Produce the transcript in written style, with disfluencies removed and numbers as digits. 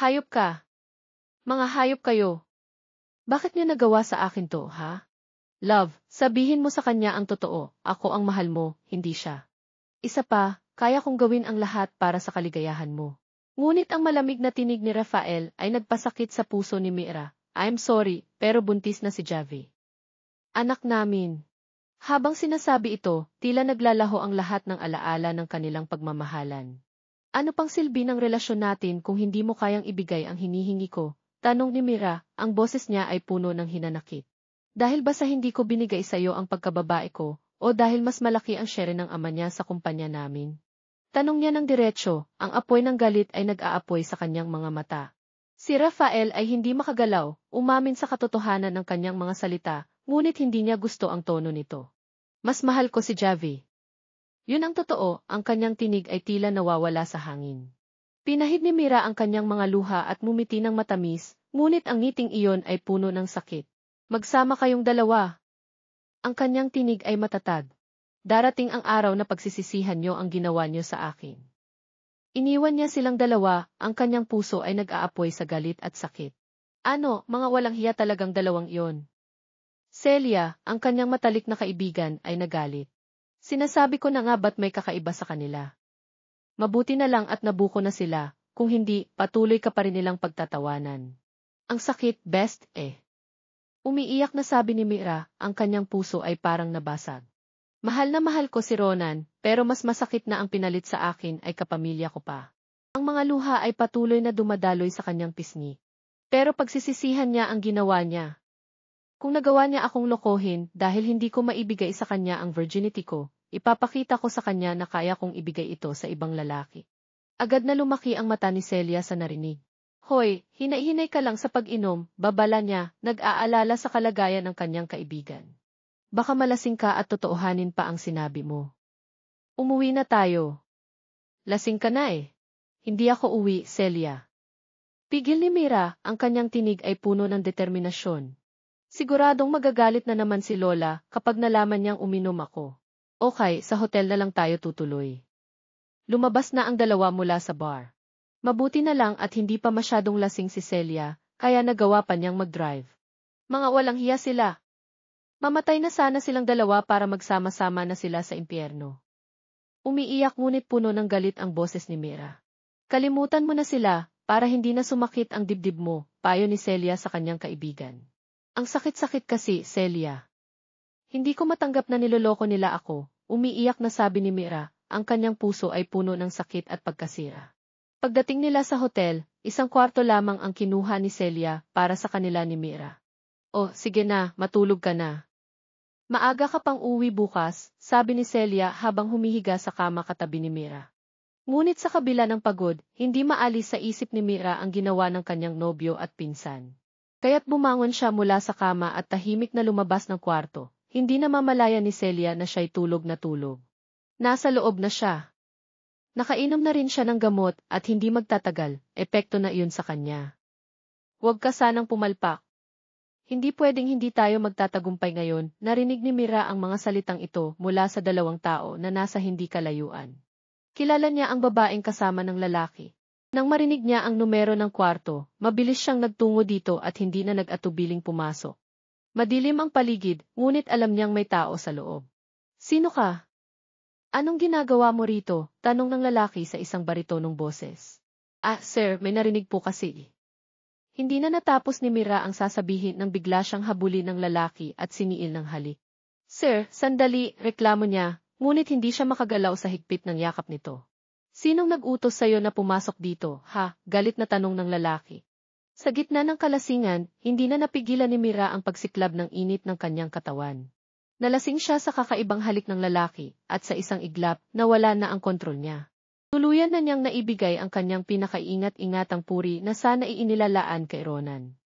Hayop ka. Mga hayop kayo. Bakit niya nagawa sa akin to, ha? Love, sabihin mo sa kanya ang totoo, ako ang mahal mo, hindi siya. Isa pa, kaya kong gawin ang lahat para sa kaligayahan mo. Ngunit ang malamig na tinig ni Rafael ay nagpasakit sa puso ni Mira. I'm sorry, pero buntis na si Javi. Anak namin. Habang sinasabi ito, tila naglalaho ang lahat ng alaala ng kanilang pagmamahalan. Ano pang silbi ng relasyon natin kung hindi mo kayang ibigay ang hinihingi ko? Tanong ni Mira, ang boses niya ay puno ng hinanakit. Dahil ba sa hindi ko binigay sa iyo ang pagkababae ko, o dahil mas malaki ang share ng ama niya sa kumpanya namin? Tanong niya ng diretsyo, ang apoy ng galit ay nag-aapoy sa kanyang mga mata. Si Rafael ay hindi makagalaw, umamin sa katotohanan ng kanyang mga salita, ngunit hindi niya gusto ang tono nito. Mas mahal ko si Javi. Yun ang totoo, ang kanyang tinig ay tila nawawala sa hangin. Pinahid ni Mira ang kanyang mga luha at mumiti ng matamis, ngunit ang ngiting iyon ay puno ng sakit. Magsama kayong dalawa. Ang kanyang tinig ay matatag. Darating ang araw na pagsisisihan niyo ang ginawa niyo sa akin. Iniwan niya silang dalawa, ang kanyang puso ay nag-aapoy sa galit at sakit. Ano, mga walang hiya talagang dalawang iyon. Celia, ang kanyang matalik na kaibigan, ay nagalit. Sinasabi ko na nga ba't may kakaiba sa kanila. Mabuti na lang at nabuko na sila, kung hindi, patuloy ka pa rin nilang pagtatawanan. Ang sakit, best, eh. Umiiyak na sabi ni Mira, ang kanyang puso ay parang nabasag. Mahal na mahal ko si Ronan, pero mas masakit na ang pinalit sa akin ay kapamilya ko pa. Ang mga luha ay patuloy na dumadaloy sa kanyang pisngi. Pero pagsisisihan niya ang ginawa niya. Kung nagawa niya akong lokohin dahil hindi ko maibigay sa kanya ang virginity ko, ipapakita ko sa kanya na kaya kong ibigay ito sa ibang lalaki. Agad na lumaki ang mata ni Celia sa narinig. Hoy, hinay-hinay ka lang sa pag-inom, babala niya, nag-aalala sa kalagayan ng kanyang kaibigan. Baka malasing ka at totoohanin pa ang sinabi mo. Umuwi na tayo. Lasing ka na eh. Hindi ako uwi, Celia. Pigil ni Mira, ang kanyang tinig ay puno ng determinasyon. Siguradong magagalit na naman si Lola kapag nalaman niyang uminom ako. Okay, sa hotel na lang tayo tutuloy. Lumabas na ang dalawa mula sa bar. Mabuti na lang at hindi pa masyadong lasing si Celia, kaya nagawa pa niyang mag-drive. Mga walang hiya sila. Mamatay na sana silang dalawa para magsama-sama na sila sa impyerno. Umiiyak ngunit puno ng galit ang boses ni Mira. Kalimutan mo na sila, para hindi na sumakit ang dibdib mo, payo ni Celia sa kanyang kaibigan. Ang sakit-sakit kasi, Celia. Hindi ko matanggap na niloloko nila ako, umiiyak na sabi ni Mira, ang kanyang puso ay puno ng sakit at pagkasira. Pagdating nila sa hotel, isang kwarto lamang ang kinuha ni Celia para sa kanila ni Mira. Oh, sige na, matulog ka na. Maaga ka pang uwi bukas, sabi ni Celia habang humihiga sa kama katabi ni Mira. Ngunit sa kabila ng pagod, hindi maalis sa isip ni Mira ang ginawa ng kanyang nobyo at pinsan. Kaya't bumangon siya mula sa kama at tahimik na lumabas ng kwarto. Hindi na mamalaya ni Celia na siya'y tulog na tulog. Nasa loob na siya. Nakainom na rin siya ng gamot at hindi magtatagal, epekto na iyon sa kanya. Huwag ka sanang pumalpak. Hindi pwedeng hindi tayo magtatagumpay ngayon, narinig ni Mira ang mga salitang ito mula sa dalawang tao na nasa hindi kalayuan. Kilala niya ang babaeng kasama ng lalaki. Nang marinig niya ang numero ng kwarto, mabilis siyang nagtungo dito at hindi na nag-atubiling pumasok. Madilim ang paligid, ngunit alam niyang may tao sa loob. Sino ka? Anong ginagawa mo rito? Tanong ng lalaki sa isang baritonong boses. Ah, sir, may narinig po kasi. Hindi na natapos ni Mira ang sasabihin nang bigla siyang habulin ng lalaki at siniil ng halik. Sir, sandali, reklamo niya, ngunit hindi siya makagalaw sa higpit ng yakap nito. Sinong nag-utos sa'yo na pumasok dito, ha? Galit na tanong ng lalaki. Sa gitna ng kalasingan, hindi na napigilan ni Mira ang pagsiklab ng init ng kanyang katawan. Nalasing siya sa kakaibang halik ng lalaki, at sa isang iglap, nawala na ang kontrol niya. Tuluyan na niyang naibigay ang kanyang pinakaiingat-ingatang puri na sana iinilalaan kay Ronan.